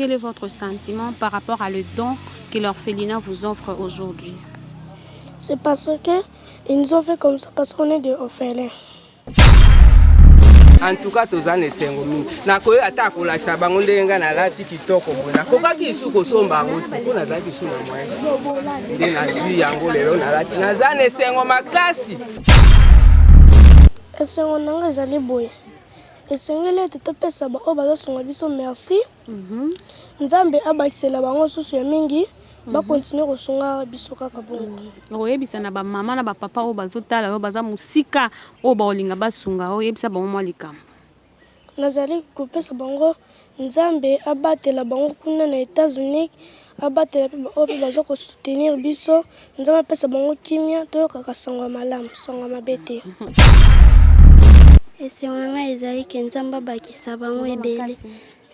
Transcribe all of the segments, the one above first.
quel est votre sentiment par rapport à le don que l'orphelinat vous offre aujourd'hui? C'est parce qu'ils nous ont fait comme ça, parce qu'on est des orphelins. En tout cas, tous les sengo mingi. Na koyo ata ko lakisa bango ndenga na lati kitoko bona. Koka kisu ko somba ngoto. Kuna za kisu na mwenga. Nde na zui yango lelo na lati. Na za ne sengo makasi. Esengo nanga ezali boye. Esengeli ete pesa ba o bazosonga biso merci. Nzambe abakisela bango susu ya mingi. Ba continuer kosunga biso kaka bongo. Oyebisa na ba mama na ba papa o bazotala o baza musika o ba olinga basunga oyebisa ba mama likambo. Nazali kopesa bango Nzambe abatela bango kuna na États-Unis abatela pe o bazo ko soutenir biso Nzambe apesa bango kimia to kaka sangwa malamu sangwa mabete. Esenga ezali ke Nzambe abakisa bango ebele.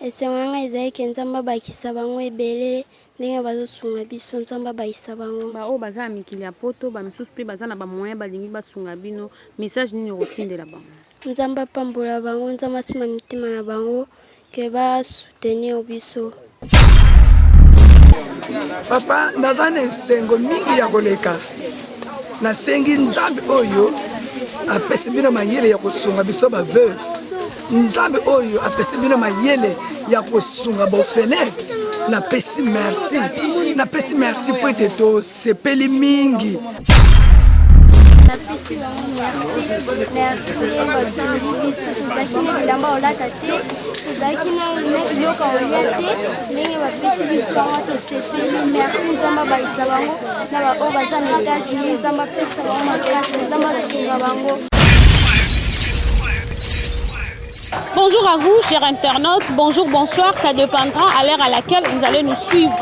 Esenga ezali ke Nzambe abakisa bango ebele. Ndenge bazosunga biso Nzambe abakisa bango. Ba o baza mikili ya poto ba misusu pe baza na ba moyen balingi basunga bino message nini otindela bango. Nzambe apambola bango Nzambe asima mitima na bango ke ba soutenir biso. Papa nazana esengo mingi ya koleka nasengi Nzambe oyo apesi bino mayele ya kosunga biso ba veuve. Nzambe oyo apesi bino mayele ya kosunga bofele. Na pesi merci pour te to sepeli mingi. Na pesi merci basungi biso tozaki na bilamba olata te tozaki na biloko olia te ndenge bapesi biso bango tosepeli merci Nzambe abayisa bango na bao baza na États-Unis Nzambe apesa bango makasi Nzambe asunga bango. Bonjour à vous, chers internautes. Bonjour, bonsoir. Ça dépendra à l'heure à laquelle vous allez nous suivre.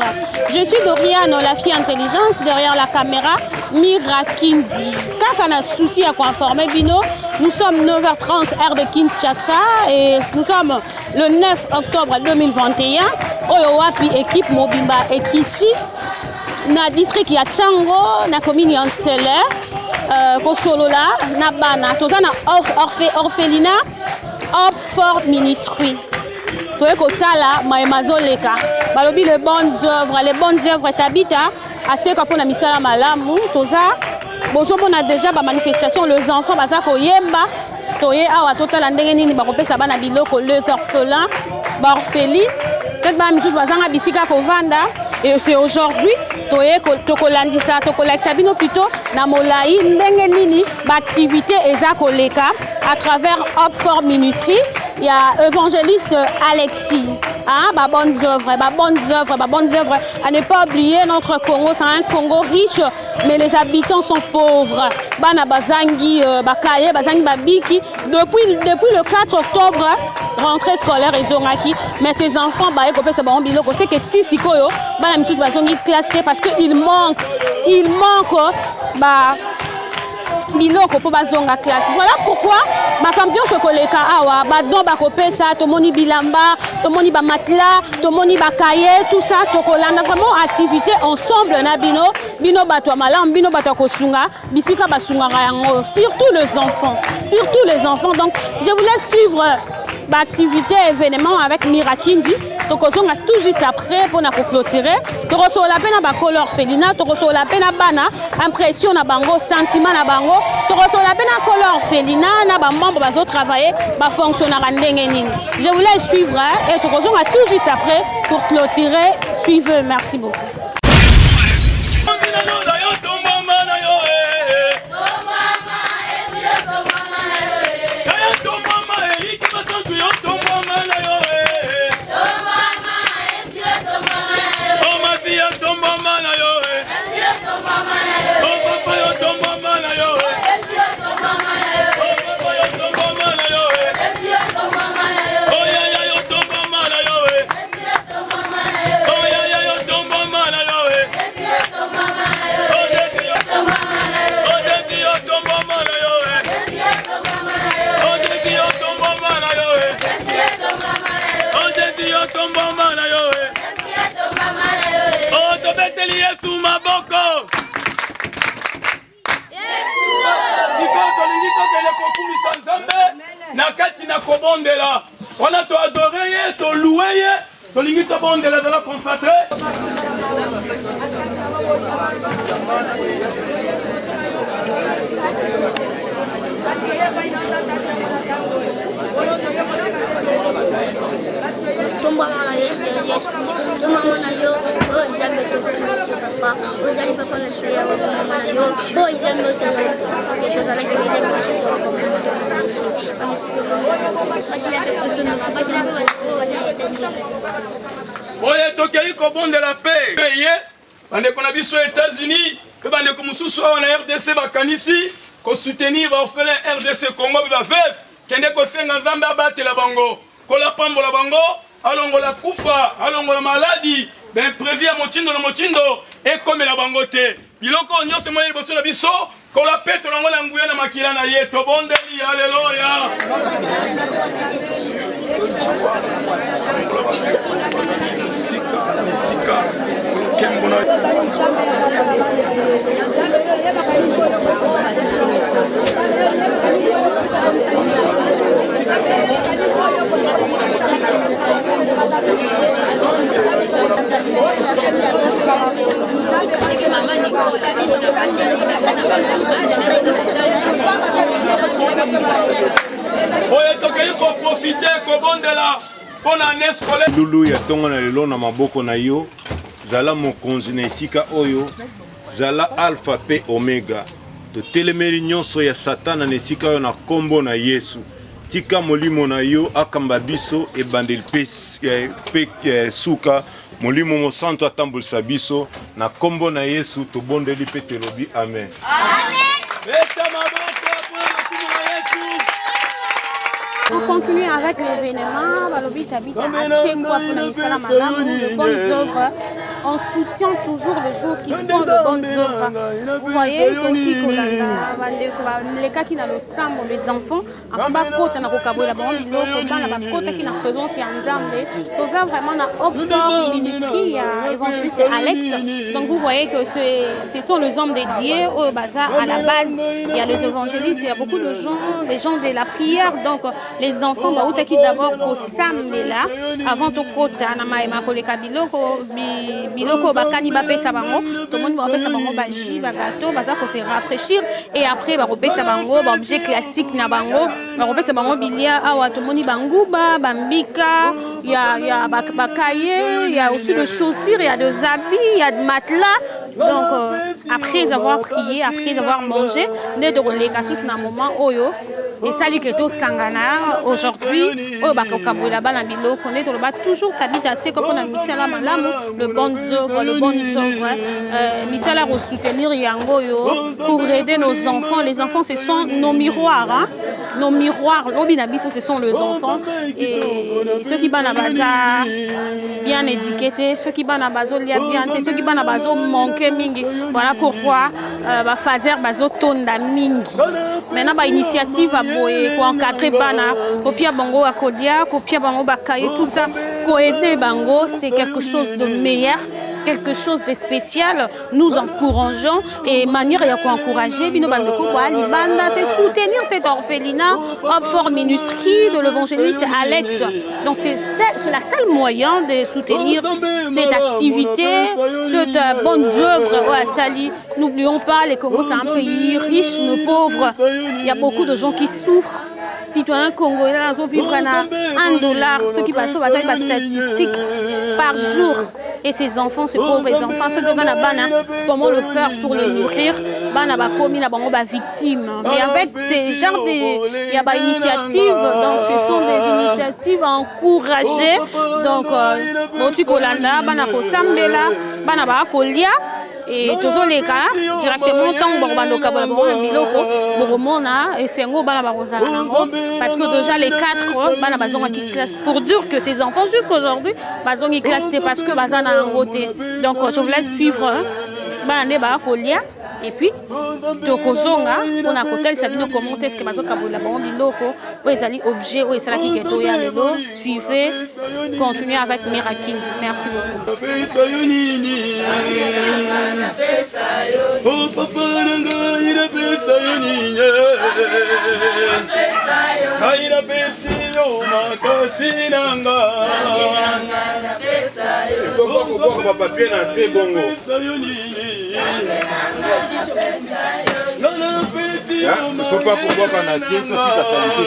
Je suis Doriane, la fille intelligence, derrière la caméra, Mira Kinzi. Quand on a souci à conformer Bino, nous sommes 9h30 heure de Kinshasa et nous sommes le 9 octobre 2021. Oyowapi équipe Mobimba et Kichi. Na district ya Tchango, na commune ya Ntsele, Kosolola, na Bana. Tozana orphelinat. Oxford Ministry. Toye kotala maemazoleka. Balobi les bonnes œuvres tabita aseka pona misala malamu toza bozo mona déjà ba manifestation les enfants baza koyemba toye awa totala ndenge nini bakopesa bana biloko les orphelins ba orphelie peut-être ba misusu bazanga bisika kovanda et c'est aujourd'hui toye tokolandisa tokolakisa bino plutôt na molai ndenge nini ba activité eza koleka à travers Oxford Ministry. Il y a évangéliste Alexis, hein, bonnes œuvres. À ne pas oublier notre Congo, c'est un Congo riche, mais les habitants sont pauvres. Bana bazangi, bakaye, bazangi babiki. Depuis le 4 octobre, rentrée scolaire et zonaki, mais ces enfants, bah, c'est bon biloko. C'est que si sikoyo, bana misus bazangi classe parce que il manque, bah. Biloko po bazonga classe. Voilà pourquoi makamdio se koleka awa badon bakopesa tomoni bilamba tomoni ba matelas tomoni ba cahier tout ça tokolanda vraiment activité ensemble na bino bato malam bino bato kosunga bisika basunga yango surtout les enfants donc je vous laisse suivre l'activité événement avec Mira Kinzi. Donc on a tout juste après pour nous clôturer. Donc on a la peine à color orphelinat, donc on a la peine à bana, impression à bango, sentiment à bango. Donc on a la peine à color orphelinat, na ba membre bazo travailler, ba fonctionnaire ndenge. Je vous laisse suivre et donc on a tout juste après pour clôturer. Suivez, merci beaucoup. Na kati na kobondela wana to adorer to louer tolingi tobondela de la confatre. Tomba mana Yesu, tomba mana yo, oh jambe to papa, oh jali papa na saya mana yo, oh jambe to que to sala que le Oye tokei ko bon de la paix. Ye bande ko na biso États-Unis, ke bande ko mususu na RDC bakanisi ko soutenir ba orphelin RDC Congo ba veuve, kende ko senga nzambe abatela bango, ko la pambola bango. Alongola kufa, alongola maladi, ben prévu à motindo na motindo et comme la bangote. Biloko nyose moye boso na biso, ko la peto na ngola nguya na makila na ye to bondeli haleluya. Sika, kembona. Lulu ya tongo na lelo na maboko na yo zala mokonzi na esika oyo zala alpha pe omega to telemeri nyonso ya satana na esika oyo na kombo na Yesu tika molimo na yo akamba biso e bandel pe suka molimo mo santo atambulisa biso na kombo na Yesu to bondeli pe telobi amen. On continue avec l'événement, de bonnes œuvres. On soutient toujours les jours qui font de bonnes œuvres. Vous voyez, les cas qui n'ont le sang, les enfants, en bas côté, on a recaboué la bande, l'autre côté qui n'a présence, c'est un zambe. Tout ça vraiment dans Oxford Ministry, évangéliste Alex. Donc vous voyez que ce sont les hommes dédiés au bazar. À la base, il y a les évangélistes, il y a beaucoup de gens, les gens de la prière. Donc les enfants, qui d'abord au samela, avant tout côté, on a maïma koleka biloko bakani bapesa bango tout le monde bapesa bango baji bagato baza ko se rafraîchir et après bapesa bango ba objet classique na bango bapesa bango bilia awa tout le monde banguba bambika il y a bakaye il y a aussi de chaussures il y a des habits il y a de matelas donc après avoir prié après avoir mangé ne de koleka sous na moment oyo et ça li que to sangana aujourd'hui o bakokabola bana biloko ne to ba toujours tabita c'est comme on a mis ça là malamu le bonnes œuvres, Michel a soutenir Yango pour aider nos enfants. Les enfants, ce sont nos miroirs. Hein? Nos miroirs, l'obinabiso, ce sont les enfants. Et ceux qui banent à bazar, bien éduqués, ceux qui banent à bazo, bien, ceux qui banent à bazo, manquent mingi. Voilà pourquoi Fazer bazo tonda mingi. Maintenant, initiative à boyer, pour encadrer bana, copia bango à kodia, copia bango bakaye, tout ça, pour aider bango, c'est quelque chose de meilleur. Quelque chose de spécial, nous encourageons et manière à encourager, c'est soutenir cet orphelinat Oxford Ministry de l'évangéliste Alex. Donc c'est la seule moyen de soutenir cette activité, cette bonne œuvre à Sali. N'oublions pas, les Congos c'est un pays riche, mais pauvre. Il y a beaucoup de gens qui souffrent. Citoyens congolais vivent à $1, ceux qui passent aux statistiques par jour. Et ces enfants, ces pauvres enfants, ceux qui vont à Bana, comment le faire pour les nourrir? Bana va commis la bango victime. Mais avec ces genres il y a des initiatives, donc ce sont des initiatives à encourager. Donc, Motu Kolanda, Bana Kosambela, Bana Ba Kolia. Et tous les cas, directement, tant et c'est un gros parce que déjà les 4 qui classent pour dire que ces enfants jusqu'aujourd'hui ils classent parce que bazana en roté. Donc je vous laisse suivre et puis tokozonga on a côté sabino commenter ce que bazo kabola bango biloko o ezali objet o esala ki keto ya lelo suivez continuez avec Miracle. Merci beaucoup. Oh papa nanga ina pesa yoni ina pesa yo makasi nanga papier na se bongo. Il faut pas pouvoir qu'on a sié, toi qui t'as salué.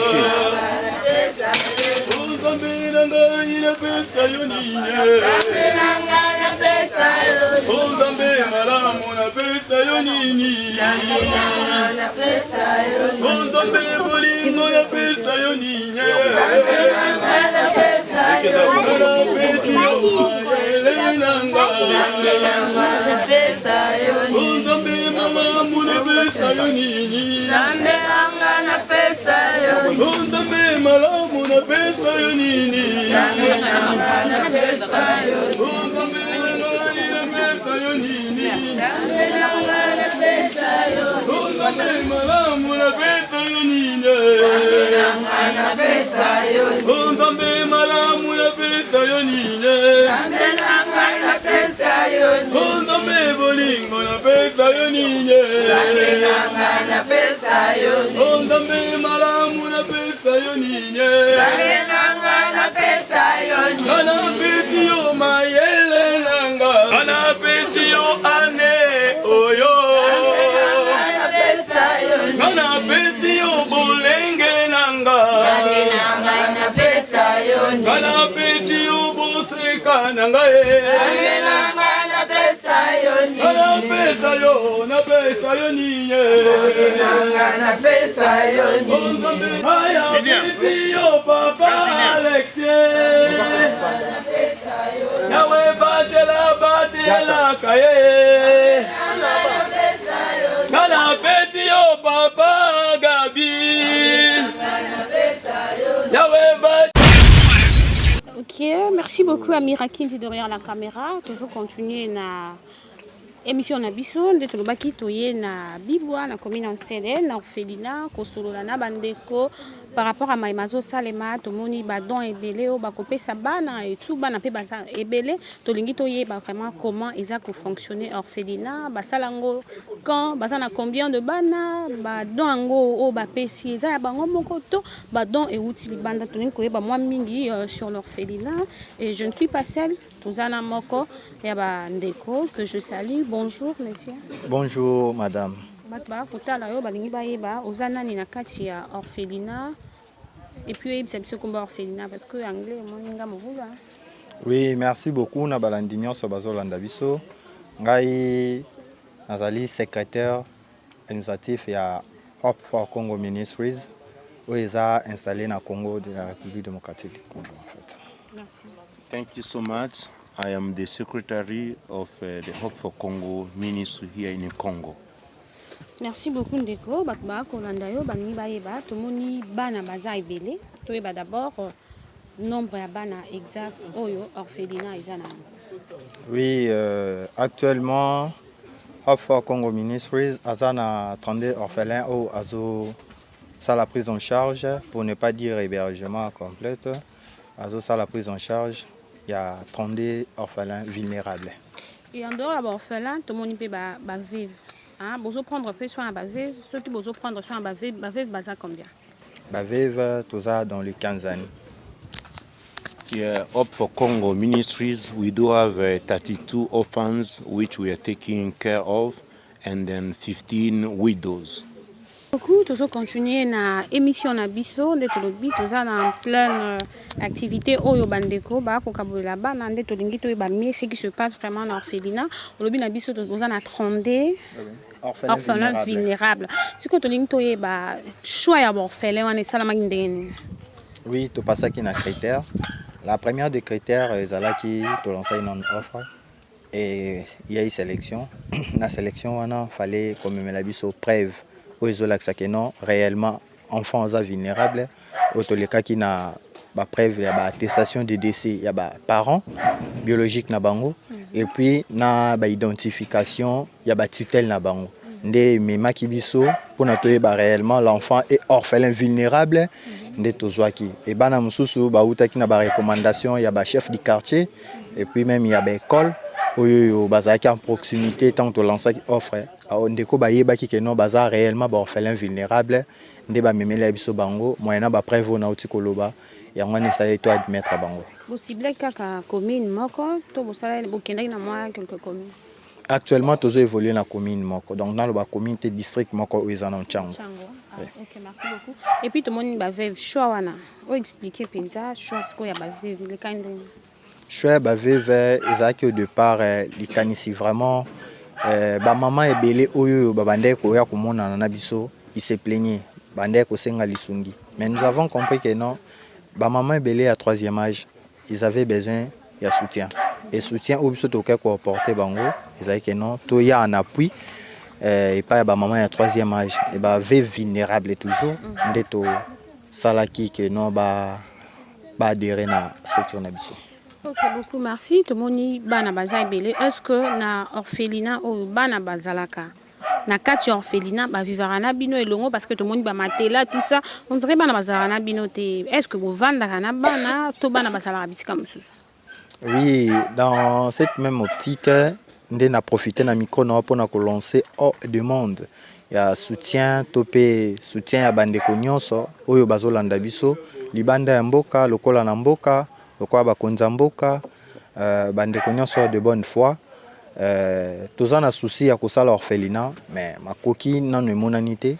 Ok, merci beaucoup à Mirakinzi derrière la caméra. Toujours continuer na émission na biso nde tolobaki toye na bibwa na commune en Steden na orphelinat kosolola na bandeko par rapport à Maimazo Salema tomoni badon ebele o bakopesa bana et tout bana pe baza ebele tolingi toyeba vraiment comment eza ko fonctionner orphelinat basalango quand baza na combien de bana badon ngo o bapesi eza ya bango moko to badon euti libanda tolingi koyeba mwa mingi sur l'orphelinat et je ne suis pas seule tozana moko ya bandeko que je salue. Bonjour, monsieur. Bonjour, madame. Et puis, c'est combat orphelinat parce que anglais, oui, merci beaucoup. Na balandignon so bazolanda biso. Ngai nazali secrétaire administratif ya Hope for Congo Ministries où ils ont installé na Congo de la République démocratique du Congo en fait. Merci. Thank you so much. I am the secretary of the Hope for Congo Ministry here in Congo. Merci beaucoup Ndeko. Batba kolanda yo baningi bayeba tomoni bana baza ebele. Toyeba d'abord nombre ya bana exact oyo orphelinat ezana. Oui, actuellement Hope for Congo Ministries azana 32 orphelins ou azo ça la prise en charge pour ne pas dire hébergement complète. Azo ça la prise en charge. Il y a 32 orphelins vulnérables. Et en dehors de l'orphelin, tout le monde peut vivre. Vous pouvez prendre soin de vivre. Ceux qui vous prendre soin de vivre, c'est combien? Vivre, tout ça dans les 15 ans. Yeah, Hope for Congo Ministries, we do have 32 orphans which we are taking care of, and then 15 widows. Beaucoup, toujours continuer na émission na biso nde tolobi toza na pleine activité oyo bandeko ba ko kabola ba na nde tolingi to ba mieux ce qui se passe vraiment na orphelinat olobi na biso toza na 32 orphelins vulnérables ce que tolingi to ba choix ya orphelin wana sala magindeni. Oui, to passa qui na critères. La première des critères ezalaki to lancer une offre et il y a eu sélection. Na sélection wana fallait comme la biso preuve que non réellement enfants vulnérables autoleka qui na ba preuve ya ba attestation de décès ya ba parents biologiques na bango et puis na ba identification ya ba tutelle na bango nde mema kibiso pour na toyeba réellement l'enfant est orphelin vulnérable nde tozwaki et bana mususu ba utaki na ba recommandation ya ba chef du quartier et puis même ya ba école oyo bazaki en proximité tant que lancaki offre ndeko bayebaki ke non baza réellement ba orphelin vulnérable nde ba memela biso bango moyena ba preuve na uti koloba yango wana esali to admettre bango. Possible kaka commune moko to bosala bokendaki na mwa quelques communes. Actuellement tozo évoluer na commune moko, donc dans le communauté district moko oyo eza na Ntchango. Ah, ok, merci beaucoup. Et puis tout le monde ba veuve choix wana o expliquer penza choix ce ya ba veuve le kind. Choix ba veuve ezaki au départ likanisi vraiment ba maman ebele oyo ba bande ko ya komona na biso, il se plaignait bande ko senga lisungi. Mais nous avons compris que non, ba maman ebele à 3e âge, ils avaient besoin de soutien. Et soutien au biso to ko porter bango, ezaki que non, to ya en appui. Et pas ba maman à 3e âge et ba veuve vulnérable toujours ndeto salaki que non ba adhérer na structure na biso. Ok, beaucoup merci. Tout le monde bana baza ebele. Est-ce que na orphelinat ou bana bazalaka na kati orphelinat ba vivara na bino elongo parce que tout le monde ba matela tout ça on dirait bana bazalaka na bino te. Est-ce que vous vendaka na bana to bana bazalaka bisika mususu? Oui, dans cette même optique on a profité na micro pour lancer hors demande. Il y a soutien topé soutien à bande nyonso oyo bazolanda biso libanda ya mboka lokola na mboka lokola bakonza mboka bande nyonso de bonne foi toza na souci ya kosala orphelinat mais makoki nanu emonanité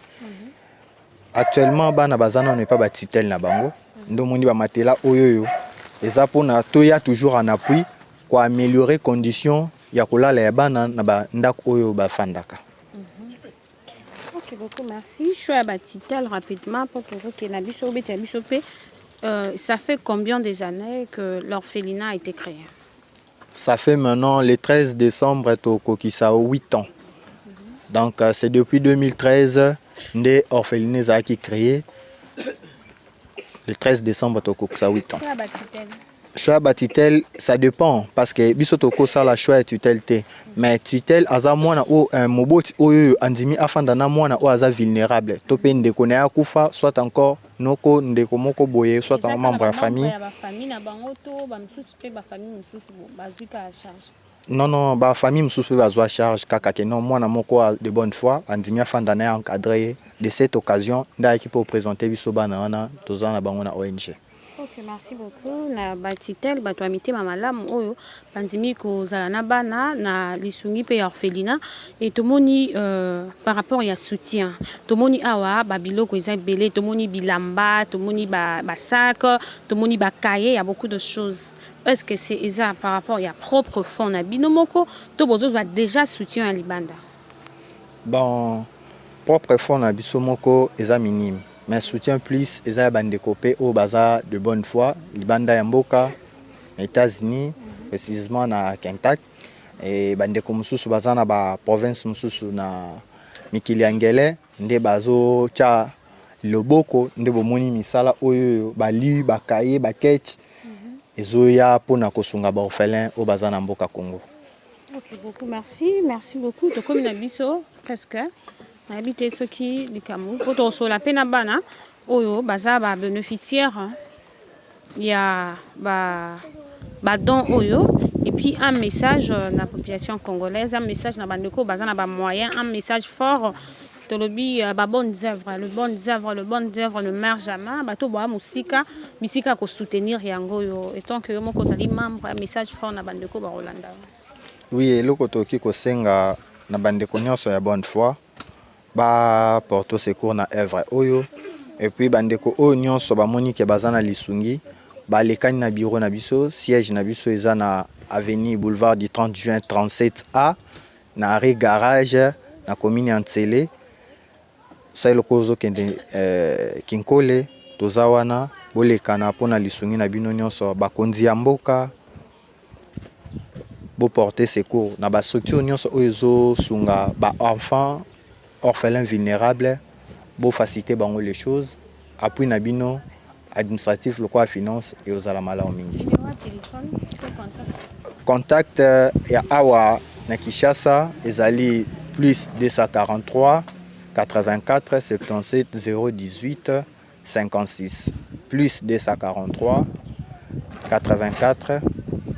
actuellement bana bazana n'est pas batutelle na bango ndo moni ba matela oyo eza pona toya toujours en appui pour améliorer conditions ya kolala ya bana na ba ndako oyo bafandaka. Ok, beaucoup merci. Choix batitel rapidement pour que na biso beta biso pe ça fait combien des années que l'orphelinat a été créé? Ça fait maintenant le 13 décembre to kokisa 8 ans. Donc c'est depuis 2013 ndé orphelinat a qui créé le 13 décembre to kokisa 8 ans. Choix batitel. Choix batitel ça dépend parce que biso toko ça la choix tutelle mais tutelle aza mwana o moboti oyo andimi afanda na mwana o aza vulnérable to pe ndeko na kufa soit encore noko ndeko moko boye soit un membre de famille na bango to ba msusu pe ba famille msusu bazika à charge. Non ba famille msusu bazwa charge kaka ke non mwana moko de bonne foi andimi afanda na encadré de cette occasion nda qui peut présenter biso bana wana tozana bango na ONG. Ok, merci beaucoup. Na batitel bato amité mamalamu oyo bandimi ko zala na bana na lisungi pe orphelinat et tomoni par rapport ya soutien. Tomoni awa ba biloko eza belé, tomoni bilamba, tomoni ba sac, tomoni ba cahier, il y a beaucoup de choses. Est-ce que c'est ça par rapport ya propre fond na binomoko to bozo va déjà soutien à libanda? Bon, propre fond na bisomoko eza minime. Mais soutien plus eza bande copé au baza de bonne foi libanda ya mboka États-Unis précisément na Kentucky et bande ko mususu baza na ba province mususu na mikili angele nde bazo cha loboko nde bomoni misala oyo bali bakaye baketch ezoya pona kosunga ba orphelin au baza na mboka Congo. Ok, beaucoup merci beaucoup to comme na biso presque habité ceux qui du Cameroun pour sur la peine bana oyo baza ba bénéficiaire il y a ba don oyo et puis un message na population congolaise, un message na bandeko baza na ba moyen, un message fort to lobi ba bonnes œuvres, le bonnes œuvres ne meurt jamais bato boa musika bisika ko soutenir yango yo et tant que moko sali membre un message fort na bandeko ba Rolanda. Oui, eloko toki ko senga na bandeko nyonso ya bonne foi ba porto secours na œuvre oyo et puis bandeko oyo nyonso ba moni ke bazana lisungi ba lekani na bureau na biso siège na biso eza na avenue boulevard du 30 juin 37A na rue garage na commune ya Ntsele sai lokozo kende kinkole tozawana bolekana pona lisungi na bino nyonso bakonzi ya mboka bo porter secours na ba structure nyonso oyo zo sunga ba enfants orphelins vulnérables, pour faciliter les choses, appui nabino administratif, le quoi finance et aux alamala mingi. Contact ya awa na Kinshasa ezali plus 243 84 77 018 56 plus 243 84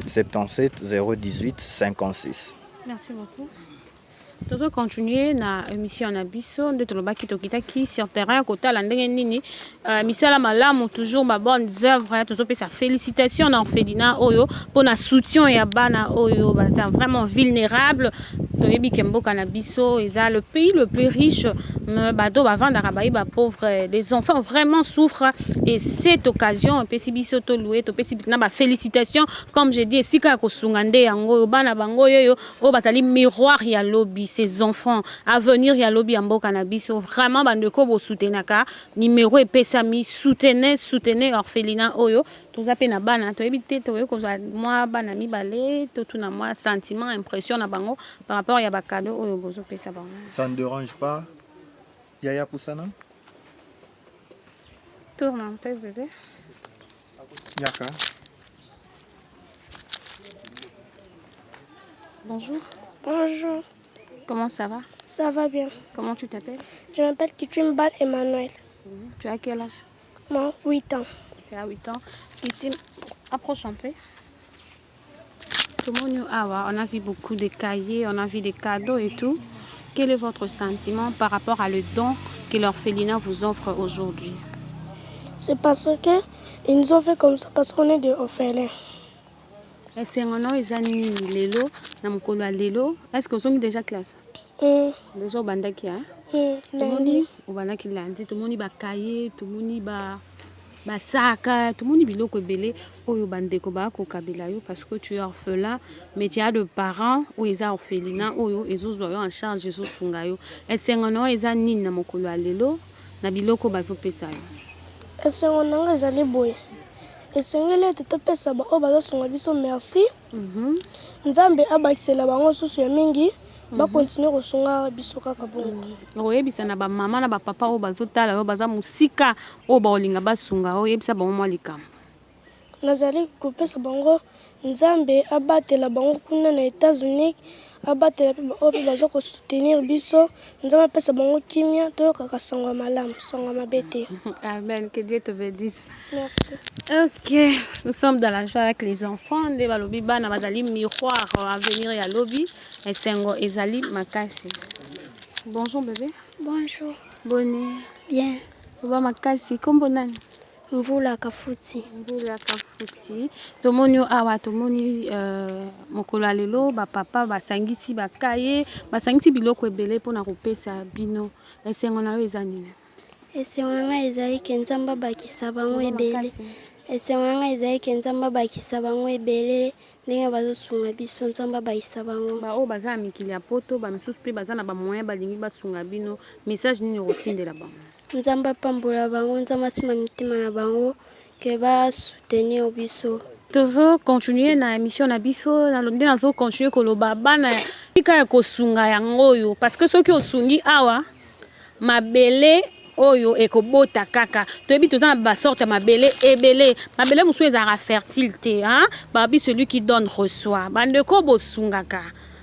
77 018 56. Merci beaucoup. Toujours continuer na émission na biso nde tolobaki tokitaki sur terrain kotala ndenge nini misala malamu toujours ba bonnes œuvres toujours pe sa félicitation na orphelinat oyo pour na soutien ya bana oyo baza vraiment vulnérable toyebi ke mboka na biso eza le pays le plus riche bado bavandaka bayi ba pauvre les enfants vraiment souffrent et cette occasion pe si biso to louer to pe si na ba félicitations comme je dis sika ko sungande yango bana bango yo o batali miroir ya lobby ces enfants à venir ya lobby en cannabis vraiment bandeko bo soutenaka numéro epesami soutenez orphelinat oyo tozape na bana to ebite to ko moi bana mibale to tuna moi sentiment impression na bango par rapport ya bakado oyo bozo pesa bango. Ça ne dérange pas Yaya Poussana? Tourne un peu bébé. Yaka. Bonjour. Bonjour. Comment ça va? Ça va bien. Comment tu t'appelles? Je m'appelle Kitwimbal Emmanuel. Tu as quel âge? Moi, 8 ans. Tu as 8 ans. Kitim, approche un peu. Tout le monde, on a vu beaucoup de cahiers, on a vu des cadeaux et tout. Quel est votre sentiment par rapport à le don que l'orphelinat vous offre aujourd'hui? C'est parce qu'ils nous ont fait comme ça, parce qu'on est des orphelins. Est-ce que lelo na mukolo lelo est-ce que vous avez déjà classe? Déjà au bandaki hein? Lundi au bandaki lundi tout le monde ba cahier tout le monde ba saka tout le monde biloko belé oyo bandeko ba ko kabela yo parce que tu es orphelin mais tu as de parents ou ils ont orphelinat oyo ezozwa yo en charge ezosunga yo. Est-ce que eza nini na mukolo lelo na biloko bazopesa yo? Est-ce que ezali boye? Esengeli ete topesa bao bazosunga biso merci. Nzambe abakisela bango susu ya mingi bakontinue kosunga biso kaka bongo. Oyebisa na ba mama na ba papa oyo bazotala oyo baza musika oyo baolinga basunga oyebisa bango mwa likambo. Nazali kopesa bango Nzambe abatela bango kuna na États-Unis abatela pe oyo bazo ko soutenir biso Nzambe apesa bango kimia toyokaka sango malamu sango mabete. Amen, que Dieu te bénisse. Merci. Ok, nous sommes dans la joie avec les enfants. De balobi bana bazali miroir à venir ya lobby et sengo ezali makasi. Bonjour bébé. Bonjour. Bonne. Bien. Baba makasi kombo nani? Mvula Kafuti. Mvula Kafuti. Tomoni awa tomoni mokolo lelo ba papa basangisi bakaye basangisi biloko ebele pona kopesa bino. Esengo na yo ezanini? Esengo nga ezali ke Nzamba bakisa bango ebele. Esengo nga ezali ke Nzamba bakisa bango ebele ndenge bazosunga biso Nzamba bakisa bango. Ba o baza mikili ya poto ba misusu pe baza na ba moyen balingi basunga bino message nini rotindela bango? Nzamba pambola bango Nzamba sima mitima na bango ke ba soutenir biso. Toujours continuer na émission na biso na londe na zo continuer koloba bana tika ya kosunga yango yo parce que soki osungi awa mabele oyo ekobota kaka toyebi toza na ba sorte mabele ebele mabele musu ezara fertilité hein babi celui qui donne reçoit bandeko bosungaka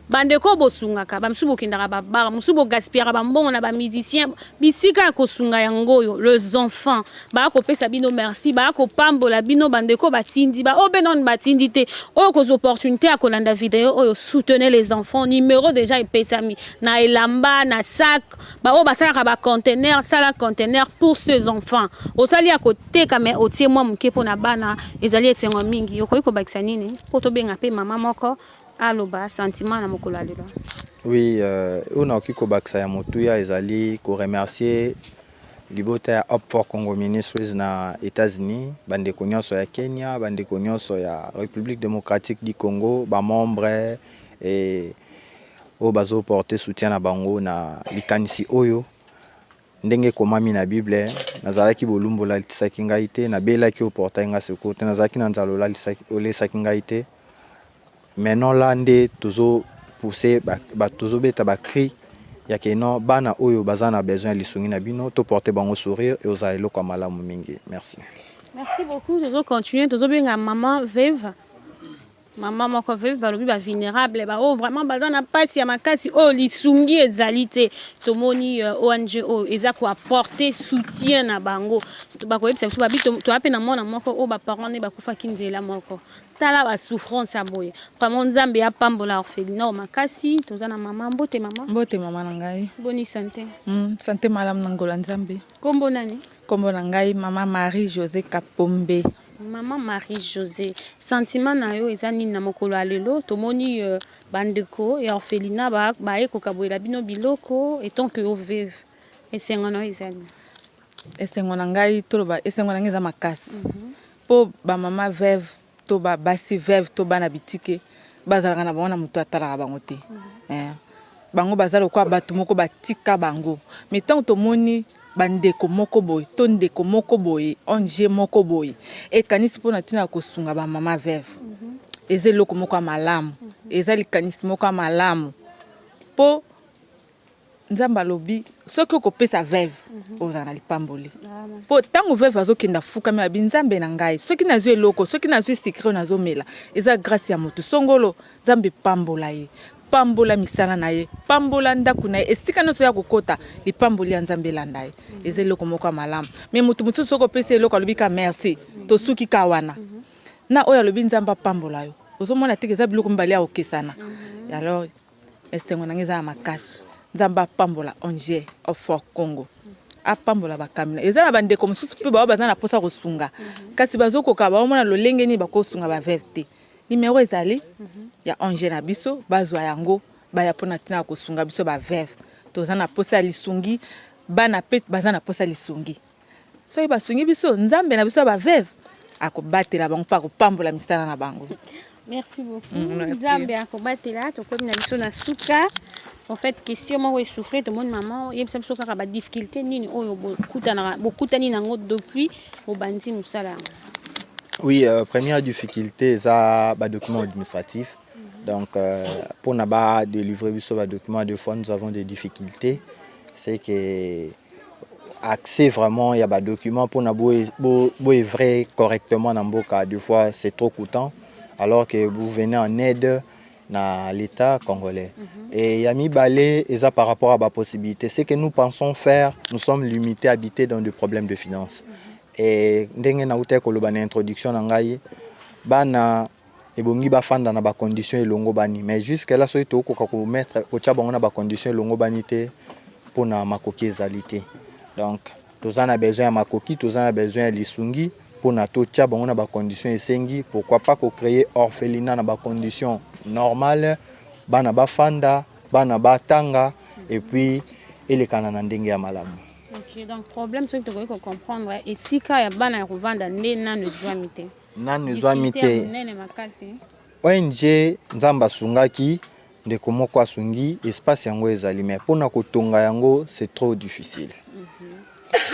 bandeko bosungaka bamsusu bokindaka babara musu bogaspiara bambongo na ba musicien bisika ya kosunga yango yo les enfants bakopesa bino merci bakopambola bino bandeko batindi ba obenon batindi te oyo kozo opportunité ya kolanda vidéo oyo soutenez les enfants numéro déjà epesami na elamba na sac ba o basalaka ba conteneur sala conteneur pour ces enfants osali ya koteka mais otie mwa muke pona bana ezali esengo mingi yokoyi kobakisa nini po tobenga pe mama moko aloba sentiment na mokolo lelo. Oui, on a oki kobakisa ya motuya ezali ko remercier libota ya Up for Congo Ministries na États-Unis, bandeko nyonso ya Kenya, bandeko nyonso ya République démocratique du Congo, ba membre et o bazo porter soutien na bango na likanisi oyo ndenge komami na Bible nazalaki bolumbola lisaki ngai te na belaki o porta nga secours te nazalaki na nzalola lisaki ngai te. Maintenant là nde tozo pousser ba tozo beta ba cri ya ke non bana oyo bazana besoin lisungi na bino to porter bango sourire et oza eloko malamu mingi. Merci. Merci beaucoup. Tozo continuer tozo benga maman Veve. Maman moko veuve balobi ba vulnérable ba oh vraiment bazana pasi ya makasi oh lisungi ezali te tomoni ONG oh eza ko apporter soutien na bango ba ko yebisa biso ba bito to apena mona moko oh ba parents ne ba kufa kinzela moko tala ba souffrance ya boye vraiment nzambe ya pambola orphelinat o makasi tozana mama mbote mama na ngai boni santé santé malam na ngola nzambe kombo nani kombo na ngai mama Marie José Kapombe. Maman Marie-José, sentiment na yo eza nini na mokolo alelo tomoni bandeko ya orphelinat ba ekokaboyela bino biloko etant que yo veuve esengo na ezali esengo na ngai toloba esengo na ngai eza makasi po ba mama veuve to ba basi veuve to bana bitike bazalaka na bango na moto atalaka bango te bango bazala kwa bato moko batika bango mais tant tomoni bandeko moko boy to ndeko moko boy onje moko boy ekanisi mpona ntina kosunga ba mama veuve eza eloko moko ya malamu eza likanisi moko ya malamu po nzambe alobi soki okopesa veuve ozala na lipamboli po ntango veuve azokenda fukami abi nzambe na ngai soki nazwi eloko soki nazwi secret nazomela eza grâce ya moto songolo nzambe pambola ye pambola misala na ye pambola ndako na ye esika nyonso ya kokota lipamboli ya nzambe elanda ye eza eloko moko ya malamu me motu mosusu soki opesa eloko alobi ka merci tosuki ka wana na oyo alobi nzambe apambola yo ozomona teke eza biloko mibale ya kokesana alors esengo na ngai eza ya makasi nzambe apambola onge ofort Congo apambola bakamina eza na bandeko mosusu mpe bao baza na posa kosunga kasi bazokoka baomona lolenge nini bakosunga baveuve te numéro ezali ya onge na biso bazwa yango baya mpona ntina kosunga biso baveuve toza na posa ya lisungi bana pe baza na posa lisungi soki basungi biso nzambe na biso ya baveuve akobatela bango mpo akopambola misala na bango. Merci beaucoup. Nzambe akobatela tokomi na biso na suka. En fait, question moko esouffre to mon maman yebisa biso kaka ba difficulté nini oyo bokutani nango depuis obandi musala. Oui, première difficulté, c'est le document administratif. Donc, pour nous délivrer ce document, des fois, nous avons des difficultés. C'est que accès vraiment, il y a des documents pour nous vrai correctement dans le cas. Des fois, c'est trop coûtant, alors que vous venez en aide dans l'État congolais. Et Yami Balé, et ça par rapport à la possibilité, c'est que nous pensons faire, nous sommes limités à habiter dans des problèmes de finances. Et ndenge na uta koloba na introduction na ngai bana ebongi bafanda na ba conditions elongo bani mais jusque là soki to ko mettre ko tia bango na ba conditions elongo bani te pona makoki ezalité. Donc tozana besoin ya makoki, tozana besoin ya lisungi pona to tia bango na ba conditions esengi, pourquoi pas ko créer orphelinat na ba conditions normales bana bafanda bana batanga et puis elekana na ndenge ya malamu. Ok, donc problème c'est que tu dois comprendre et si quand il y a bana revendre nena ne zwamite. Nani zwamite. ONG nzamba sungaki ndeko moko asungi espace yango ezali mais pona kotonga yango c'est trop difficile.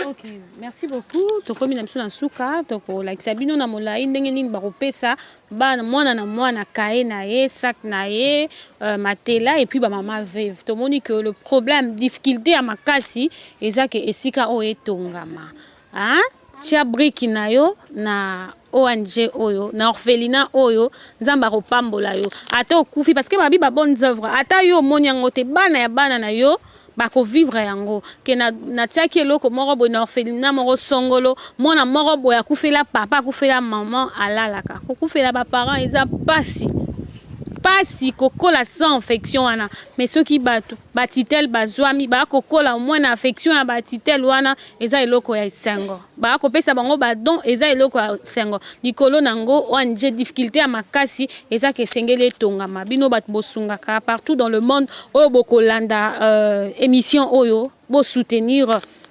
Ok, merci beaucoup. Tokomi na biso na suka toko like sabino na molai ndenge nini bakopesa bana mwana na mwana kae na ye sac na ye matela et puis ba mama veuve. Tomoni que le problème difficulté ya makasi ezake esika o etongama. Hein? Tia briki na yo na ONG oyo na orphelinat oyo nzamba kopambola yo. Ata okufi parce que babi ba bonnes œuvres. Ata yo moni yango te bana ya bana na yo bako vivre yango ke na tiaki eloko moko boye na orphelinat moko songolo mwana moko boye akufela papa akufela maman alalaka kokufela ba parents eza pasi kokola sans affection wana mais soki bato batitel bazwami ba kokola au moins na affection ya batitel wana eza eloko ya sengo ba kopesa bango ba don eza eloko ya sengo likolo nango ONG difficulté ya makasi eza ke sengele tongama bino bat bosunga ka partout dans le monde oyo bokolanda émission oyo bo soutenir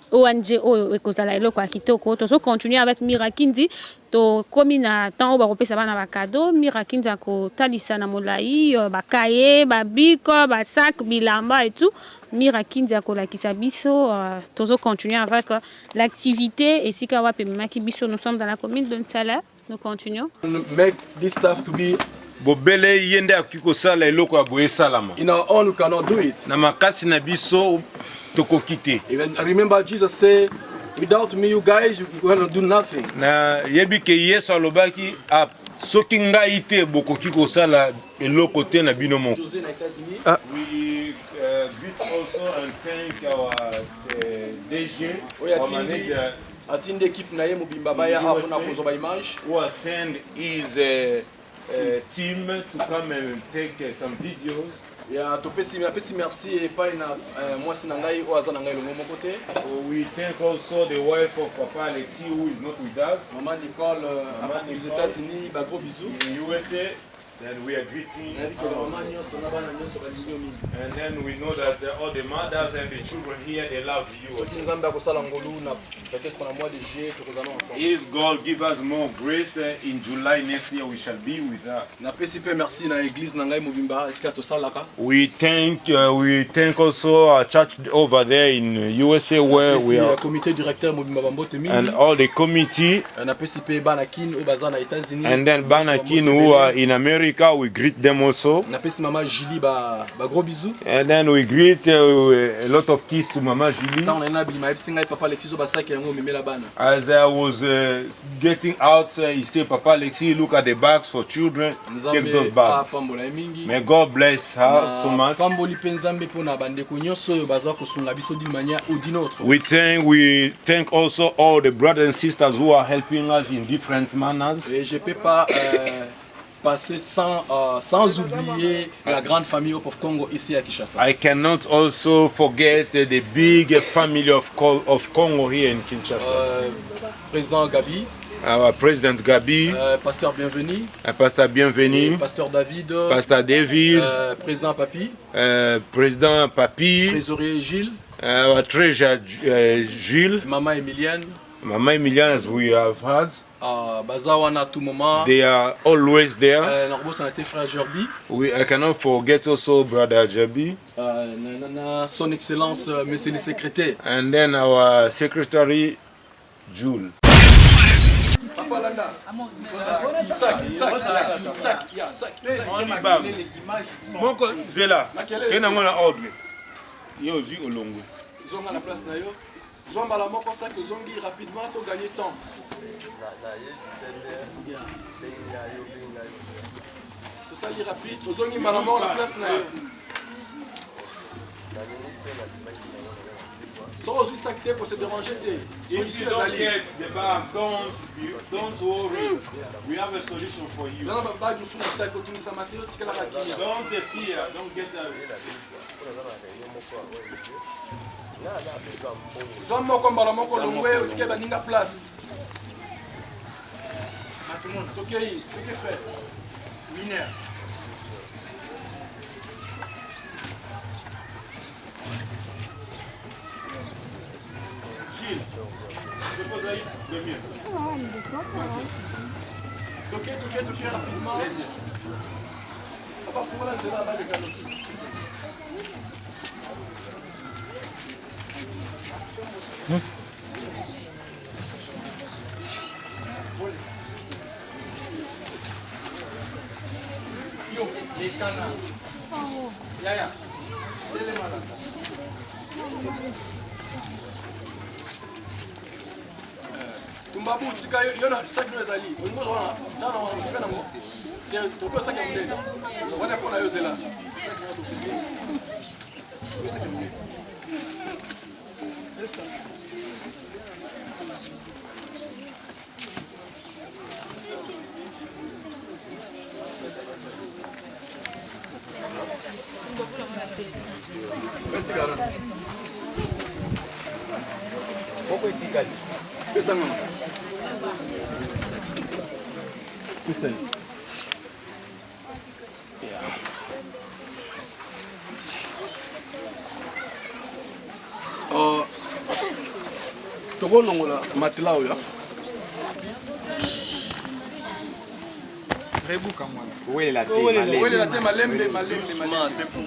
ONG oyo ekozala eloko ya kitoko tozo continuer avec Mirakindi to komi na temps oyo bakopesa bana ba cadeau Mirakindi akotalisa na molai bakaye babiko basac bilamba et tout Mirakindi akolakisa biso tozo continuer avec l'activité et sika wapi maki biso nous sommes dans la commune de Nsala nous continuons make this stuff to be bobele yende akiko sala eloko ya boye salama in our own we cannot do it na makasi na biso even remember Jesus said without me you guys you cannot do nothing na yebi ke Yesu alobaki soki ngai te bokoki kosala eloko te na bino moko. José na États-Unis. We greet also and thank our DG, our manager, atinde équipe na ye mobimba baya apona kozo ba image. Who has sent his team to come and take some videos. Ya topesi merci et pas na mwasi na ngai o aza na ngai longo moko te. We thank also the wife of Papa Alexis who is not with us. Maman Nicole aux États-Unis, ba gros bisous. In USA, then we are greeting. And then we know that all the mothers and the children here, they love you. If God give us more grace, in July next year we shall be with her. We thank also our church over there in USA where we are, and all the committee, and then Banakin who are in America. We greet them also. And then we greet a lot of kiss to Mama Julie. As I was getting out, he said, Papa Alexis, look at the bags for children. Take those bags. May God bless her so much. We thank also all the brothers and sisters who are helping us in different manners. Passer sans oublier la grande famille Hope of Congo ici à Kinshasa. I cannot also forget the big family of Congo here in Kinshasa. Président Gabi. Our President Gabi. Pasteur Bienvenu. Pasteur Bienvenu. Pasteur David. Pasteur David. Président Papi. Président Papi. Trésorier Gilles. Our treasurer Gilles. Maman Emilienne. Mama Emilienne, as we have had. They are always there. I cannot forget also Brother Jabi. Son Excellence, Monsieur le Secrétaire. And then our Secretary, Jules. Zomba la moko ça que zongi rapidement to gagner temps. Tout ça li rapide, to zongi malamon la place na yo. So ozu sakte pour se déranger te. If you don't get the bag, don't worry. We have a solution for you. Non ba nous sous ça ko tuni sa matériau tikala ka kinya. Don't fear, don't get Zomo ko mbala moko longwe otike baninga place. Tokei, que fait? Mineur. Gilles, le mieux. Toquez rapidement. On va foutre la zéla avec le canot. Tumbabu tika yona sakno ezali ngo na tika na ngo to pesa ke mudele wana pona yo zela Togo longola matela oya. Rebuka mwana. Wele la te malembe.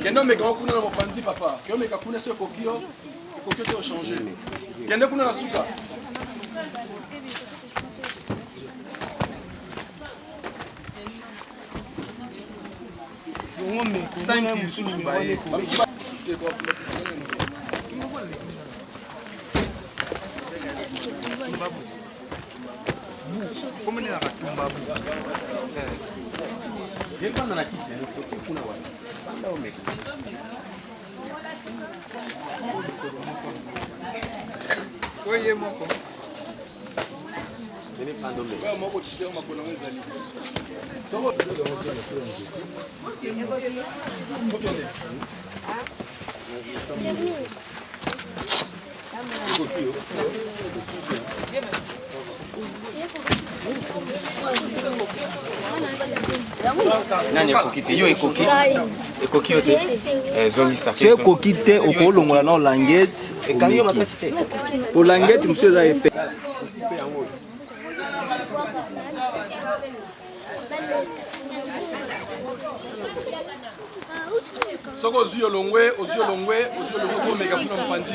Kendo meka kuna na mopanzi papa. Kyo meka kuna so kokio te changer. Kendo kuna na suka. Nani ekoki te yo ekoki ekoki yo te zongisa so ekoki te okolongola na olangete ekangi yo makasi te olangete mosu eza epe Soko ozwi olongwe komeka kuna mopanzi.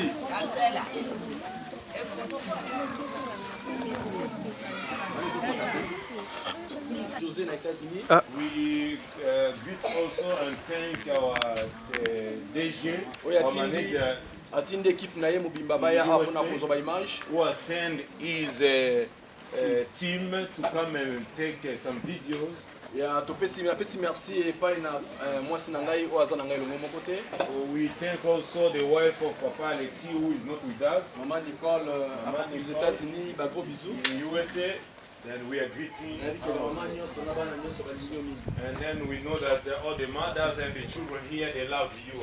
José na États-Unis. We greet also and thank our DG, our manager, atinde équipe na ye mobimba baya apona kozwa ba image. Who has sent his team to come and take some videos. Ya topesi merci epai na mwasi na ngai o aza na ngai longo moko te. We thank also the wife of Papa Alexis who is not with us. Maman Nicole aux États-Unis, ba gros bisous. In USA. Then we are greeting and then we know that all the mothers and the children here, they love you.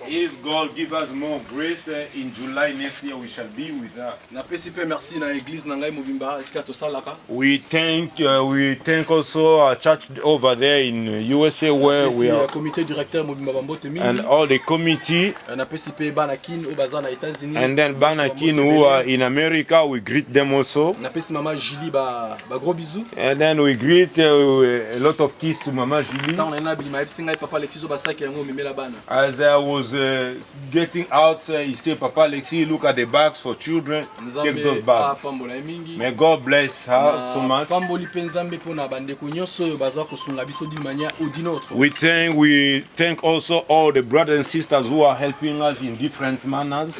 If God give us more grace, in July next year we shall be with her. We thank also our church over there in USA where we are, and all the committee, and then Banakin who are in America. We greet them also. And then we greet a lot of kiss to Mama Julie. As I was getting out, he said, Papa Alexis, look at the bags for children. Take those bags. May God bless her so much. We thank also all the brothers and sisters who are helping us in different manners.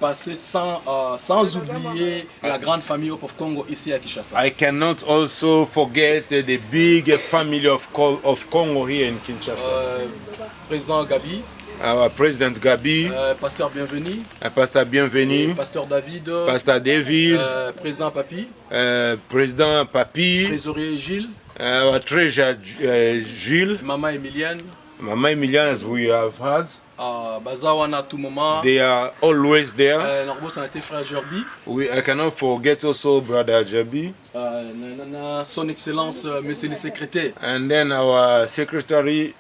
Passer sans oublier la grande famille of Congo ici à Kinshasa. I cannot also forget the big family of Congo here in Kinshasa. Président Gabi. Our President Gabi. Pasteur Bienvenu. Pasteur Bienvenu. Pasteur David. Pasteur David. Président Papi. Président Papi. Trésorier Gilles. Our treasurer Gilles. Maman Emilienne. Mama Emilienne, as we have had. They are always there. I cannot forget also Brother Jabi. Son Excellence, Monsieur le Secrétaire. And then our Secretary,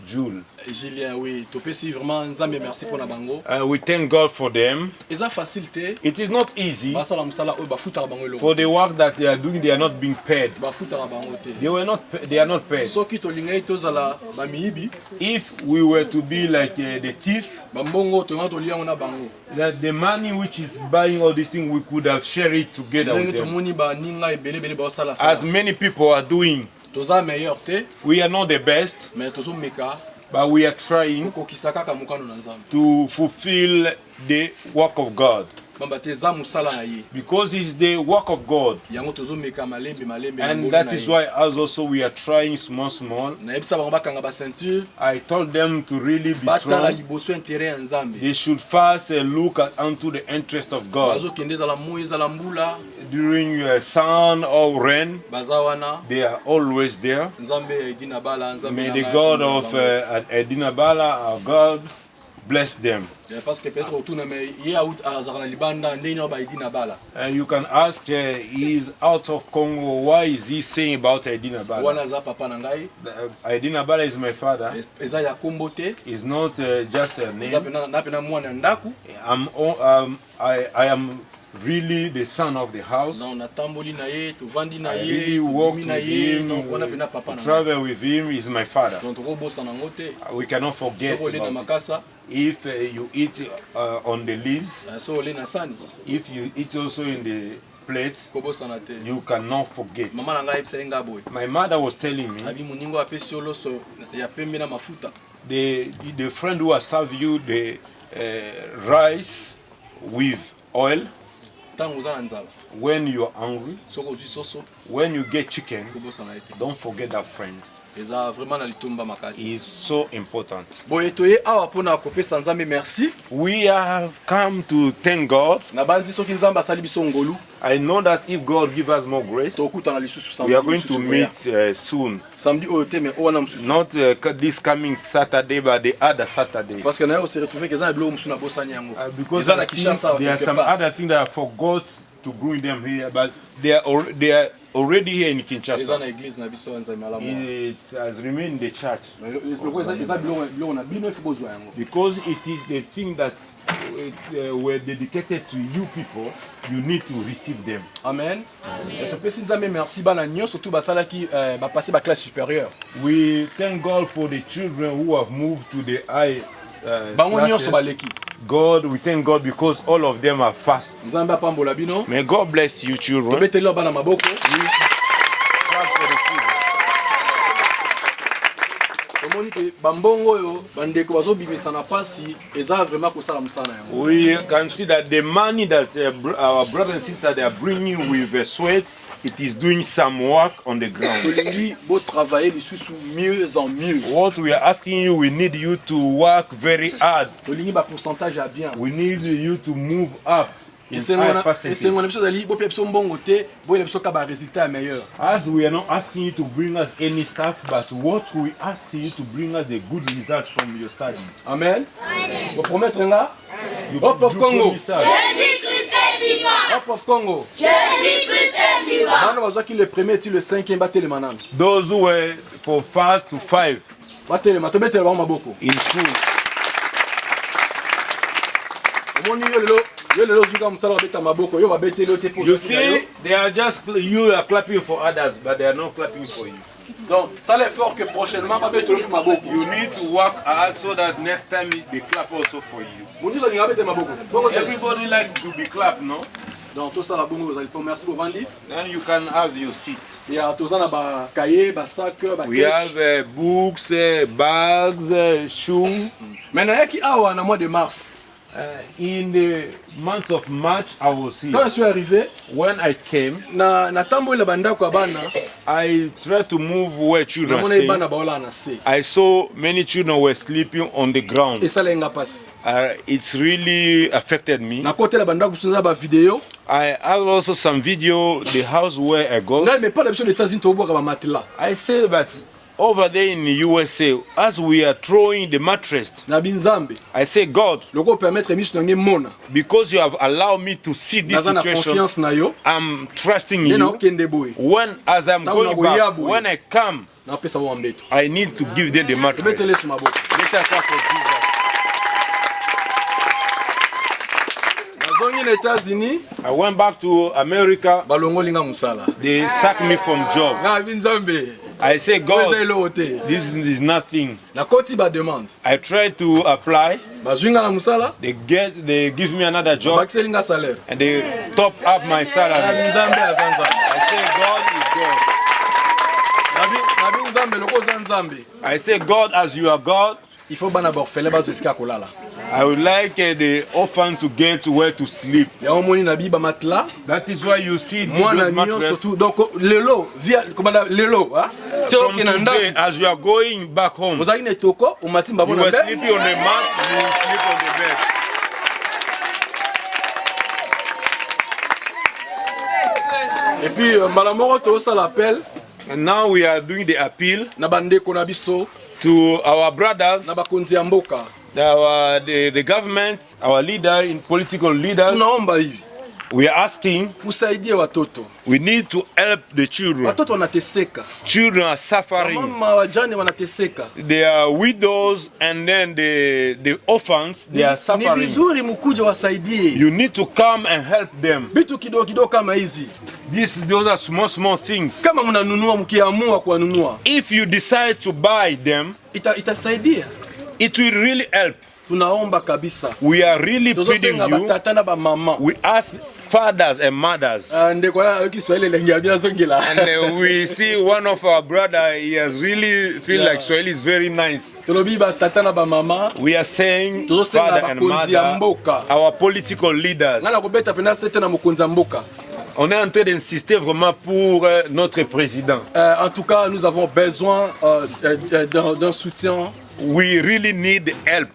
Jules. Julien, oui. Vraiment, merci pour bango. We thank God for them. It is not easy. For the work that they are doing, they are not being paid. They are not paid. If we were to be like the thief, that the money which is buying all these things, we could have shared it together with them. As many people are doing. We are not the best. But we are trying to fulfill the work of God. Because it's the work of God. And that is why us also we are trying small. I told them to really be strong. They should first look unto the interest of God. During sun or rain, they are always there. May the God of Edinabala, our God, bless them. You can ask, he's out of Congo, why is he saying about Edinabala? Edinabala is my father. It's not just a name. I am really the son of the house. I really walk with him, travel with him. He's my father. We cannot forget about it. If you eat on the leaves, if you eat also in the plate, you cannot forget. My mother was telling me, the friend who has served you the rice with oil. Ntango oza na nzala. When you are hungry, Soko ozwi soso. when you get chicken, Kobosana ete. don't forget that friend. Eza vraiment na litumba makasi. It's so important. Boye toye awa pona kopesa Nzambe merci. We have come to thank God. Na bandi soki Nzambe asali biso ngolu. I know that if God gives us more grace, tokutana lisusu samedi. we are going to meet soon. Samedi oyo te mais owana mususu. Not this coming Saturday, but the other Saturday. Parce que na yo se retrouver que za biloko mususu na bosani yango. Because Eza na Kinshasa. there are some other things that I forgot to bring them here, but they are already here in Kinshasa. Eza na église na biso Nzambe malamu. It has remained in the church. Eza biloko na bino ifo bozwa yango. Because it is the thing that were dedicated to you people, you need to receive them. Amen. Et topesi Nzambe merci bana nyonso tout basalaki ba passer ba classe supérieure. We thank God for the children who have moved to the high bango nyonso baleki. God, we thank God because all of them have passed. Nzambe apambola bino. May God bless you children. Tobeteli bana maboko. Clap for the children. Omoni ke bambongo oyo bandeko bazobimisa na pasi eza vraiment kosala musana yango. We can see that the money that our brothers and sisters they are bringing with sweat, it is doing some work on the ground. What we are asking you, we need you to work very hard. We need you to move up. As we are not asking you to bring us any stuff, but what we asking you to bring us the good results from your study. Amen. Vous promettez là? Hop of Congo. Jésus-Christ est vivant. Hop of Congo. Jésus-Christ est vivant. Le premier tu le cinquième battre les manan. Those who were for fast to 5. Battre les manan. Mettre les maboko. In school. You see, they are just, you are clapping for others, but they are not clapping for you. Donc, ça l'effort que prochainement, you need to work hard so that next time they clap also for you. Everybody likes to be clapped, no? Donc, tout ça, merci pour Vandi. Then you can have your seat. Il y a tout ça, cahier, sac, we have books, bags, shoes. Maintenant, il y a qui a un mois de mars. In the month of March, I was here. Quand je suis arrivé, when I came, I tried to move where children were staying. I saw many children were sleeping on the ground. It's really affected me. I have also some video, the house where I go. I say that over there in the USA, as we are throwing the mattress, I say, God, because you have allowed me to see this situation, I'm trusting you. When, as I'm going back, when I come, I need to give them the mattress. Let us clap for Jesus. I went back to America. They sacked me from job. I say, God, this is nothing. I try to apply. They give me another job. And they top up my salary. I say, God, as you are God, I would like the orphan to get where to sleep. That is why you see those mattresses. Today, as you are going back home, you were sleeping on the mat, you will sleep on the bed. And now we are doing the appeal to our brothers, the government, our leader, in political leaders. We are asking, we need to help the children. Children are suffering. They are widows and then the orphans, they are suffering. You need to come and help them. Those are small things. If you decide to buy them, it will really help. We are really pleading you. We ask fathers and mothers. And we see one of our brother, he has really feel like Swahili is very nice. We are saying father and mother, our political leaders. On est en train d'insister vraiment pour notre président. En tout cas, nous avons besoin d'un soutien. We really need help.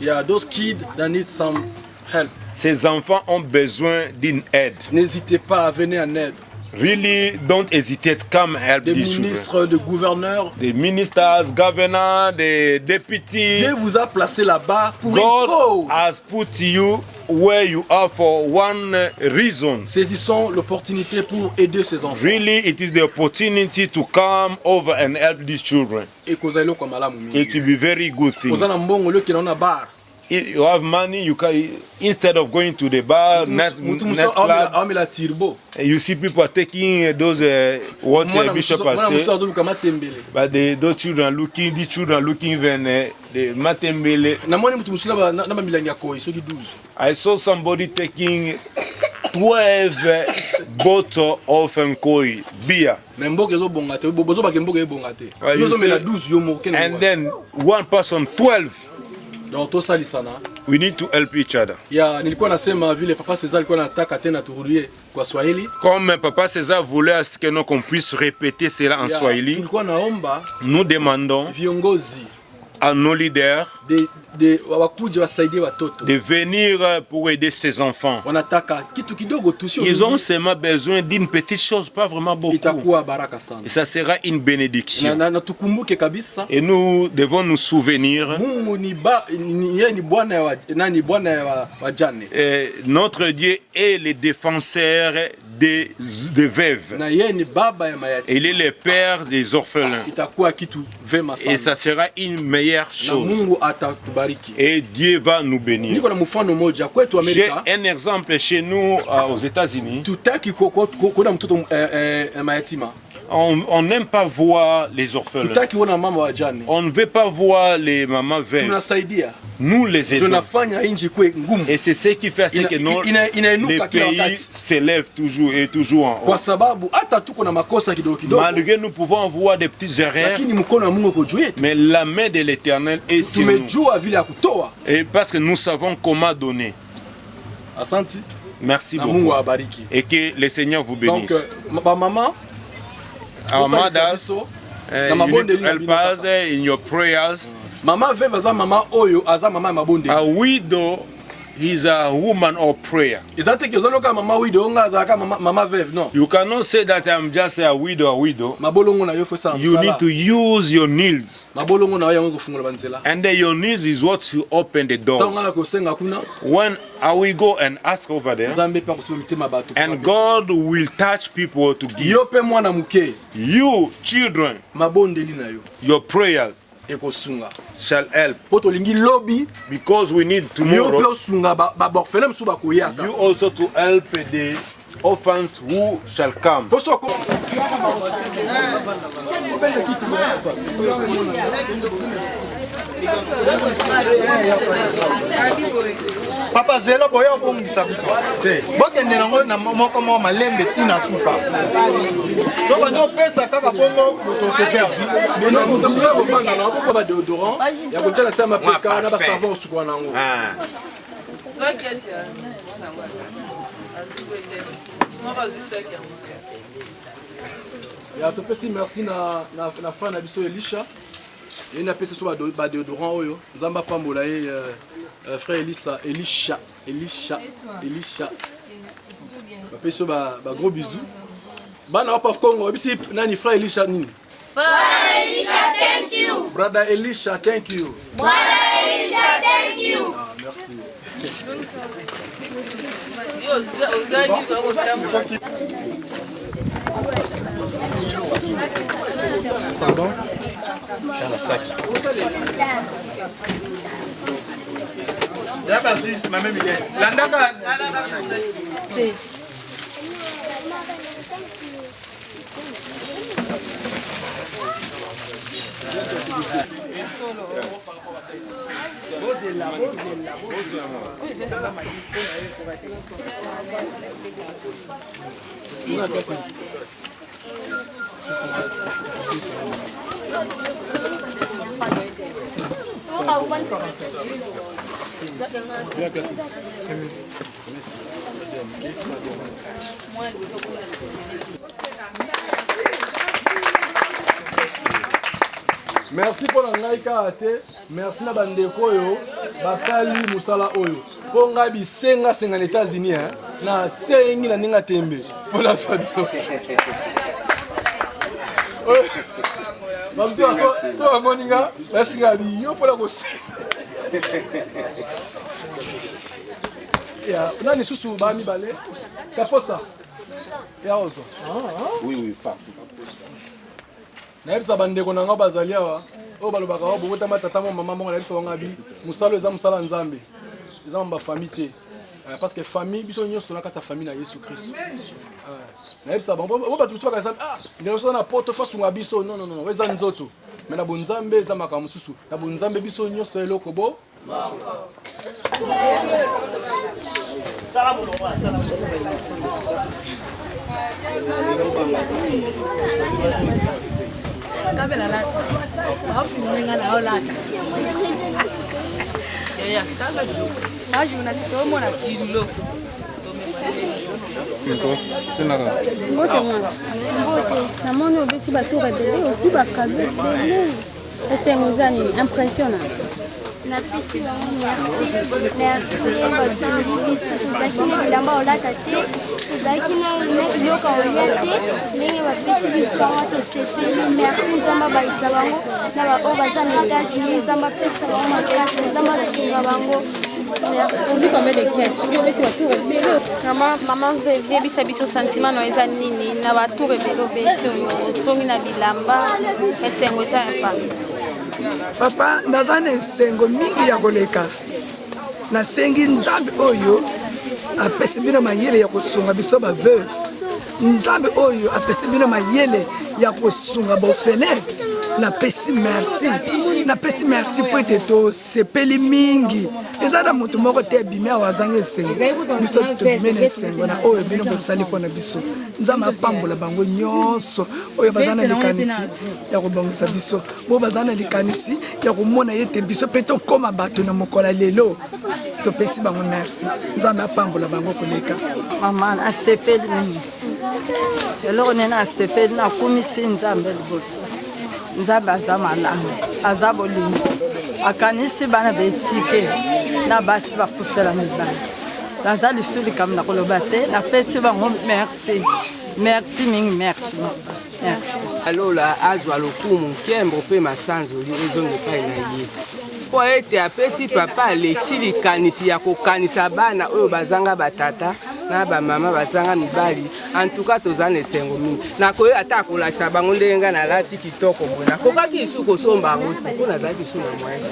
Yeah, those kids that need some help. Ces enfants ont besoin d'une aide. N'hésitez pas à venir en aide. Really, don't hesitate, come help these children. Des ministres, des gouverneurs, des ministers, governors, des députés. Dieu vous a placé là-bas pour God une cause. has put you where you are for one reason. Saisissons l'opportunité pour aider ces enfants. Really, it is the opportunity to come over and help these children. Et it will be very good thing. If you have money, you can, instead of going to the bar, net club, you see people are taking those what Bishop has said. But those children are looking, these children are looking even the matembele. I saw somebody taking 12 bottles of Nkoi beer. And then one person 12. We need to help each other. Comme Papa César voulait à ce que qu'on puisse répéter cela en Swahili, nous demandons à nos leaders de venir pour aider ces enfants. Ils ont seulement besoin d'une petite chose, pas vraiment beaucoup. Et ça sera une bénédiction. Et nous devons nous souvenir, notre Dieu est le défenseur des veuves. Il est le père des orphelins. Et ça sera une meilleure chose. Et Dieu va nous bénir. J'ai un exemple chez nous aux États-Unis. On n'aime pas voir les orphelins. On ne veut pas voir les mamans veuves. Nous les aidons. Et c'est ce qui fait que les pays s'élèvent toujours et toujours en haut. Malgré nous pouvons voir des petites erreurs, mais la main de l'Éternel est sur nous. Et parce que nous savons comment donner. Merci beaucoup. Et que le Seigneur vous bénisse. Our mothers, you need to help us in your prayers. A widow is a woman of prayer. You cannot say that I'm just a widow. You need to use your knees. And then your knees is what you open the door. When I will go and ask over there, and God will touch people to give. You, children, your prayer shall help. Because we need tomorrow you also to help the orphans who shall come. Papa zelo boya bongisa biso. Bokende nango na moko mo malembe tina suka. So bando pesa kaka bongo to se perdu. Non ko to ko banga na ko ba deodorant. Ya ko tala sama peka na ba savon suka nango. Ah. Ya to pesi merci na fin na biso Elisha. Et na pesa so ba deodorant oyo. Nzamba pambola ye frère Elisha. Ba pesa ba gros bisous. Bana of Congo bisi nani frère Elisha nini? Frère Elisha, thank you. Brother Elisha, thank you. Brother Elisha, thank you. Ah, merci. Pardon? Merci pour la naïka ate, merci na bandeko yo, basali musala oyo. Pour ngabi senga senga les États-Unis hein, na sengi na ninga tembe pour la soirée. Babuti so moninga, la singa bi yo pour la gosse. Ya, na ni susu ba mi balé. Kaposa. Ya ozo. Oui, pas. Naebisa bandeko na nga bazali awa oyo balobaka wa bokota matata mo mama mongo naebisa wanga bi musalo eza musala nzambe eza mba famille te parce que famille biso nyonso tona kati ya famille na Yesu Christ naebisa bango bo bato biso bakasa ndelo na poto fasunga biso non eza nzoto mais na bonzambe eza makambo mosusu na bonzambe biso nyonso to eloko bo Kabela lati. Bafumenga na olata. Ya, kala dilo. Ma journaliste o mona tilo. Mbote mwana. Mbote. Na moni obeti bato rebele aussi bakabe. Esengozani impressionnant. Napesi bango merci basuli biso tozalaki na bilamba olata te tozalaki na biloko olia te ndenge bapesi biso bango tosepeli merci nzambe abayisa bango na baoyo baza na États-Unis nzambe apesa bango makasi nzambe asunga bango Maman vie bisa biso sentiment no eza nini na bato rebele obeti oyo tongi na bilamba esengo eza impact. Papa naza na esengo mingi ya koleka nasengi nzambe oyo apesi bino mayele ya kosunga biso baveuve nzambe oyo apesi bino mayele ya kosunga baorphelin napesi merci po ete tosepeli mingi eza na moto moko te abimi awa azangi esengo biso tobimi na esengo na oyo bino bosali mpona biso nzambe apambola bango nyonso oyo baza na likanisi ya kobongisa biso bo baza na likanisi ya komona ye te biso mpe tokóma bato na mokolo lelo topesi bango merci nzambe apambola bango koleka mama asepeli mingi eloko nene asepeli nakumisi nzambe liboso nzambe aza malamu aza bolingo akanisi bana betike na basi bafufela mibali naza lisu likambo na koloba te napesi bango merci mingi merci alola azwa lokumu nkembo mpe masanzo ezonga epai na ye mpo ete apesi papa Alexi likanisi ya kokanisa bana oyo bazanga batata na bamama bazanga mibali antuka toza na esengo mingi nakoyo ata akolakisa bango ndenge nalati kitoko boye nakokaki isu kosomba yango te mpo nazalaki isu na mwenda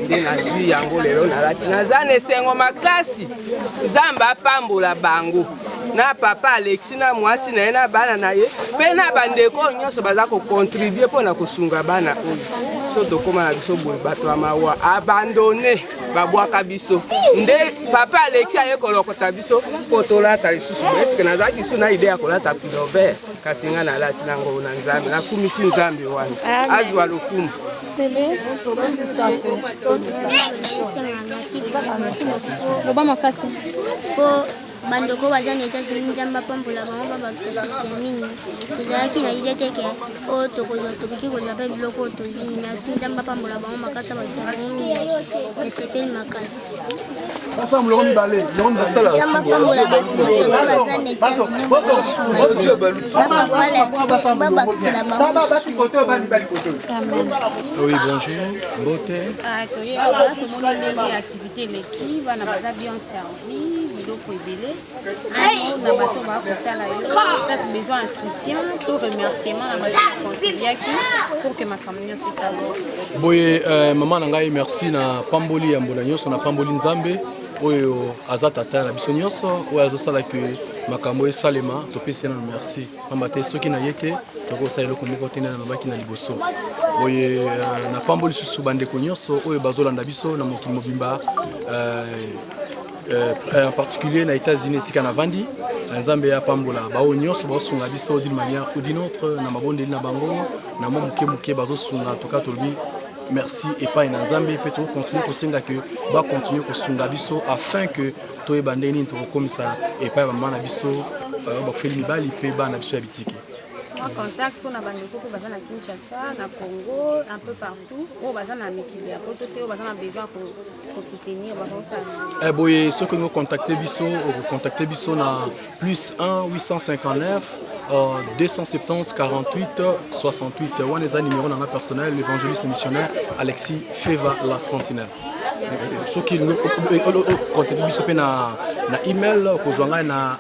nde nazwi yango lelo nalati naza na esengo makasi nzambe apambola bango na papa Alexi na mwasi na ye na bana na ye mpe na bandeko nyonso baza kokontribue mpona kosunga bana oyo so tokóma na biso boye bato ya mawa abandone babwaka biso nde papa Alexi aye kolokota biso mpo tolata lisusu eske nazalaki su na ide ya kolata pilover kasi nga nalati nango na nzambe nakumisi nzambe wana azwa lokumu loba makasi bandoko baza na États-Unis nzambe apambola bango babakisa susi ya mingi tozalaki na ide teke oyo tokoki kozwa mpe biloko oyo tozini merci nzambe apambola bango makasi abakisa bango mingi esepeli makasi nzambe apambola bato nyonso to baza na États-Unis bakosunga na papa Alexi babakisela bango Oui, bonjour, mbote. tomoni ndenge activité eleki bana baza bien servi biloko ebele na bato bakotala yo peut-être besoin un soutien to remerciement na bato bakontribuaki pour que makambo nyonso esala boye mama na ngai merci na pamboli ya mbula nyonso na pamboli nzambe oyo aza tata na biso nyonso oyo azosalaki makambo esalema topesi na merci pamba te soki na ye te tokosala eloko moko te na nabaki na liboso boye na pambo lisusu bandeko nyonso oyo bazolanda biso na mokili mobimba en particulier na États-Unis esika na vandi nzambe ya pambola bao nyonso bazosunga biso d'une manière ou d'une autre na mabondeli na bango na mwa moke bazosunga en tout cas tolobi merci epai na nzambe mpe tokokontinue kosenga ke bakontinue kosunga biso afin que toyeba ndenge nini tokokomisa epai bamama na biso bakofeli mibali mpe bana biso ya bitike. Contact pour na bandeko ko bazana Kinshasa na Congo un peu partout o bazana mikili ya poto te o bazana besoin pour soutenir ba boye ceux que nous contacter biso ou contacter biso na plus 1 859 270 48 68 wana eza numéro na personnel l'évangéliste missionnaire Alexis Feva la Sentinelle. Ce qui nous contacter biso pe na email ko zwanga na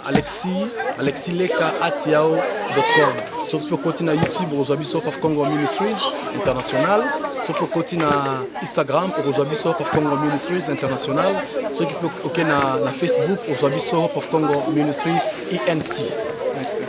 alexileka@yahoo.com. So peut continuer na YouTube aux Abisso of Congo Ministries International. So peut continuer na Instagram aux Abisso of Congo Ministries International. So qui peut na Facebook aux Abisso of Congo Ministry INC. Merci.